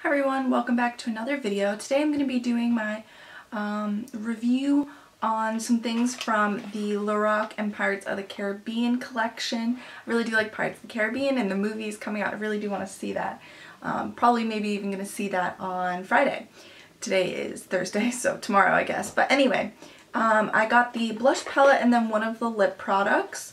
Hi everyone, welcome back to another video. Today I'm going to be doing my review on some things from the Lorac and Pirates of the Caribbean collection. I really do like Pirates of the Caribbean, and the movie is coming out. I really do want to see that. Probably maybe even going to see that on Friday. Today is Thursday, so tomorrow I guess. But anyway, I got the blush palette and then one of the lip products.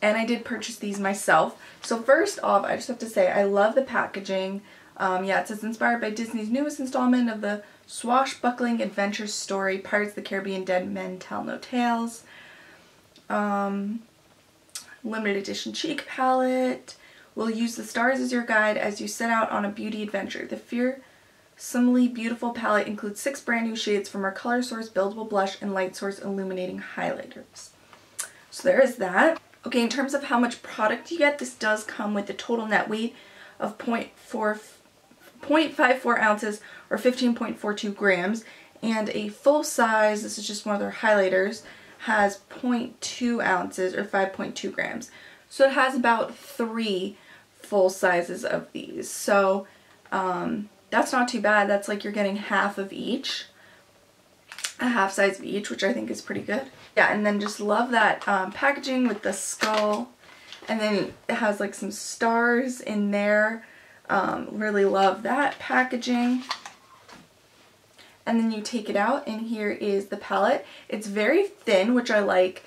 And I did purchase these myself. So first off, I just have to say I love the packaging. Yeah, it says inspired by Disney's newest installment of the swashbuckling adventure story, Pirates of the Caribbean, Dead Men Tell No Tales. Limited edition cheek palette. Will use the stars as your guide as you set out on a beauty adventure. The fearsomely beautiful palette includes 6 brand new shades from our Color Source buildable blush and Light Source illuminating highlighters. So there is that. Okay, in terms of how much product you get, this does come with a total net weight of 0.54 ounces or 15.42 grams, and a full size, this is just one of their highlighters, has 0.2 ounces or 5.2 grams. So it has about 3 full sizes of these. So that's not too bad. That's like you're getting half of each. A half size of each, which I think is pretty good. Yeah, and then just love that packaging with the skull, and then it has like some stars in there. Really love that packaging. And then you take it out, and here is the palette. It's very thin, which I like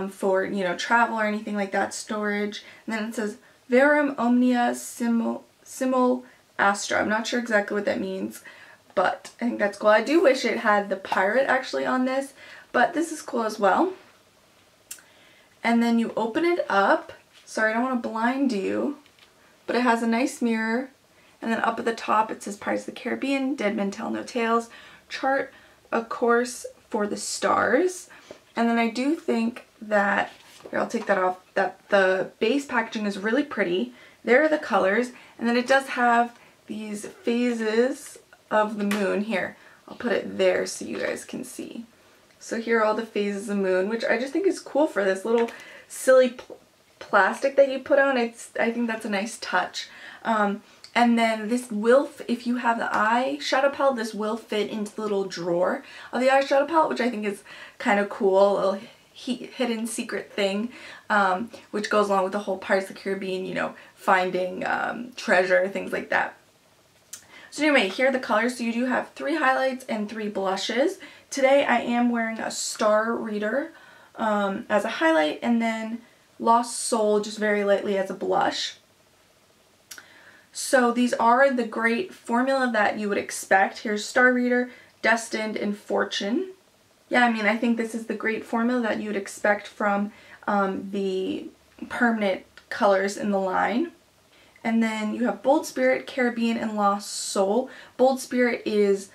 for, you know, travel or anything like that, storage. And then it says Verum Omnia Simul Astra. I'm not sure exactly what that means, but I think that's cool. I do wish it had the pirate actually on this, but this is cool as well. And then you open it up. Sorry, I don't want to blind you, but it has a nice mirror. And then up at the top it says Pirates of the Caribbean, Dead Men Tell No Tales, chart a course for the stars. And then I do think that, here I'll take that off, that the base packaging is really pretty. There are the colors, and then it does have these phases of the moon. Here, I'll put it there so you guys can see. So here are all the phases of the moon, which I just think is cool for this little silly plastic that you put on. I think that's a nice touch. And then this will, if you have the eyeshadow palette, this will fit into the little drawer of the eyeshadow palette, which I think is kind of cool. A little hidden secret thing, which goes along with the whole Pirates of the Caribbean, you know, finding treasure, things like that. So anyway, here are the colors. So you do have 3 highlights and 3 blushes. Today I am wearing a Star Reader as a highlight, and then Lost Soul just very lightly as a blush. So these are the great formula that you would expect. Here's Star Reader, Destined, and Fortune. Yeah, I mean, I think this is the great formula that you would expect from the permanent colors in the line. And then you have Bold Spirit, Caribbean, and Lost Soul. Bold Spirit is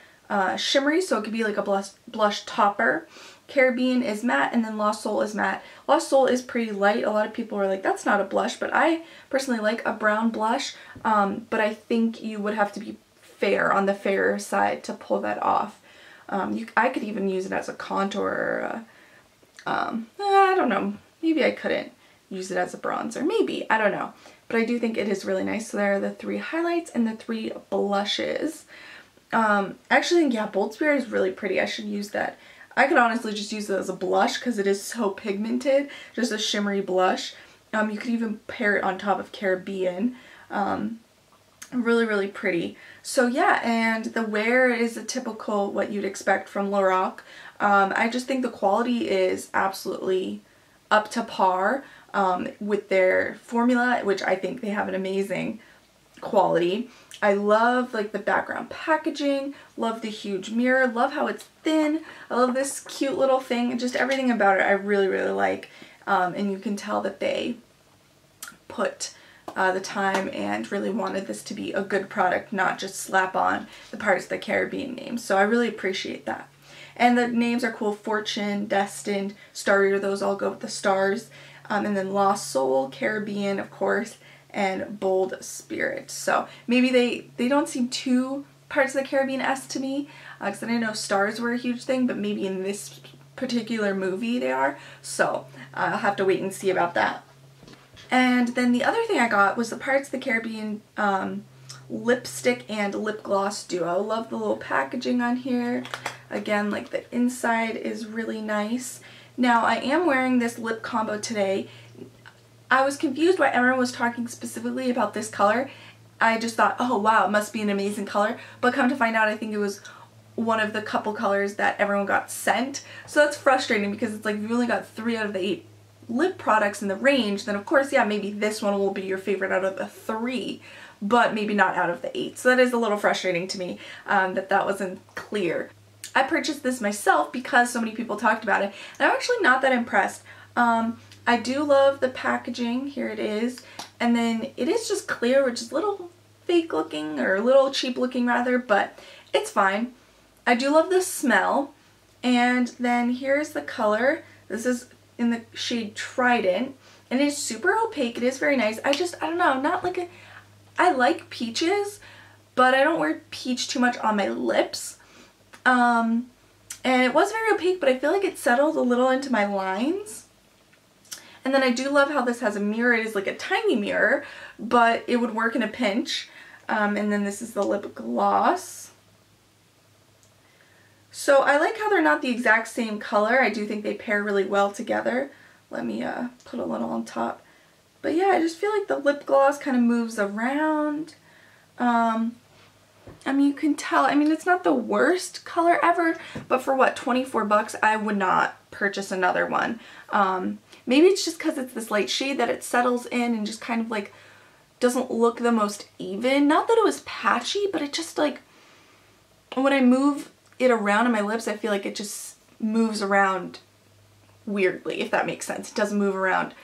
shimmery, so it could be like a blush topper. Caribbean is matte, and then Lost Soul is matte. Lost Soul is pretty light. A lot of people are like, that's not a blush, but I personally like a brown blush, but I think you would have to be fair, on the fairer side, to pull that off. I could even use it as a contour. I don't know. Maybe I couldn't use it as a bronzer. Maybe. I don't know. But I do think it is really nice. So there are the 3 highlights and the 3 blushes. Actually, yeah, Bold Spirit is really pretty. I should use that. I could honestly just use it as a blush because it is so pigmented. Just a shimmery blush. You could even pair it on top of Caribbean. Really, really pretty. So yeah, and the wear is a typical what you'd expect from Lorac. I just think the quality is absolutely up to par with their formula, which I think they have an amazing quality. I love like the background packaging, love the huge mirror, love how it's thin, I love this cute little thing, just everything about it I really, really like. And you can tell that they put the time and really wanted this to be a good product, not just slap on the Pirates of the Caribbean name. So I really appreciate that. And the names are cool: Fortune, Destined, Star Reader, those all go with the stars. And then Lost Soul, Caribbean, of course, and Bold Spirit. So maybe they don't seem too Pirates of the Caribbean-esque to me, because I didn't know stars were a huge thing, but maybe in this particular movie they are. So I'll have to wait and see about that. And then the other thing I got was the Pirates of the Caribbean lipstick and lip gloss duo. Love the little packaging on here. Again, like the inside is really nice. Now I am wearing this lip combo today. I was confused why everyone was talking specifically about this color. I just thought, oh wow, it must be an amazing color. But come to find out, I think it was one of the couple colors that everyone got sent. So that's frustrating because it's like if you only got 3 out of the 8 lip products in the range, then of course, yeah, maybe this one will be your favorite out of the 3, but maybe not out of the 8. So that is a little frustrating to me that wasn't clear. I purchased this myself because so many people talked about it, and I'm actually not that impressed. I do love the packaging. Here it is. And then it is just clear, which is a little fake looking, or a little cheap looking rather, but it's fine. I do love the smell. And then here's the color. This is in the shade Trident, and it's super opaque. It is very nice. I don't know, not like I like peaches, but I don't wear peach too much on my lips. And it was very opaque, but I feel like it settled a little into my lines. And then I do love how this has a mirror. It is like a tiny mirror, but it would work in a pinch. And then this is the lip gloss. So I like how they're not the exact same color. I do think they pair really well together. Let me put a little on top. But yeah, I just feel like the lip gloss kind of moves around. I mean, you can tell, I mean, it's not the worst color ever, but for what, 24 bucks, I would not purchase another one. Maybe it's just because it's this light shade that it settles in and just kind of like doesn't look the most even. Not that it was patchy, but it just like, when I move it around on my lips, I feel like it just moves around weirdly, if that makes sense. It doesn't move around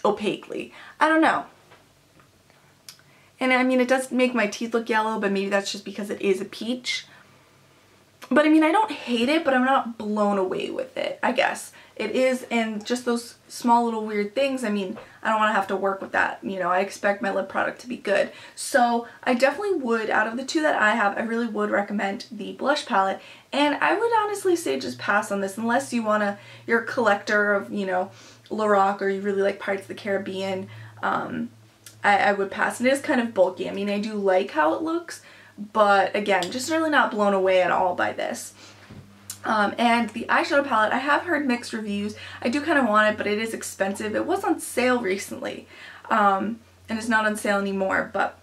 opaquely. I don't know. And I mean, it does make my teeth look yellow, but maybe that's just because it is a peach. But I mean, I don't hate it, but I'm not blown away with it, I guess. It is, and just those small little weird things, I mean, I don't want to have to work with that. You know, I expect my lip product to be good. So I definitely would, out of the 2 that I have, I really would recommend the blush palette. And I would honestly say just pass on this unless you want to, you're a collector of, you know, Lorac, or you really like Pirates of the Caribbean. I would pass. And it is kind of bulky. I mean, I do like how it looks, but again, just really not blown away at all by this. And the eyeshadow palette, I have heard mixed reviews. I do kind of want it, but it is expensive. It was on sale recently, and it's not on sale anymore, but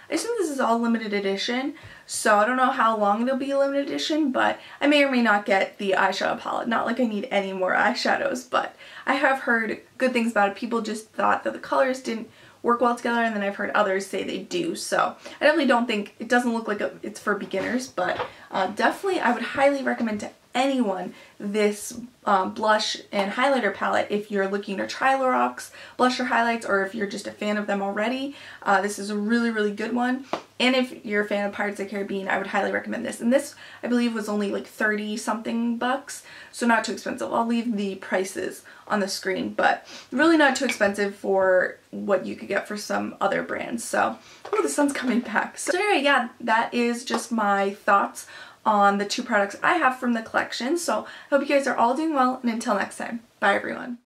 I assume this is all limited edition, so I don't know how long it'll be a limited edition, but I may or may not get the eyeshadow palette. Not like I need any more eyeshadows, but I have heard good things about it. People just thought that the colors didn't work well together, and then I've heard others say they do. So I definitely don't think, it doesn't look like it's for beginners, but definitely I would highly recommend to anyone this blush and highlighter palette if you're looking to try Lorac's blush or highlights, or if you're just a fan of them already. This is a really, really good one. And if you're a fan of Pirates of the Caribbean, I would highly recommend this. And this, I believe, was only like 30 something bucks, so not too expensive. I'll leave the prices on the screen, but really not too expensive for what you could get for some other brands. So, oh, the sun's coming back. So anyway, yeah, that is just my thoughts on the 2 products I have from the collection. So I hope you guys are all doing well, and until next time, bye everyone.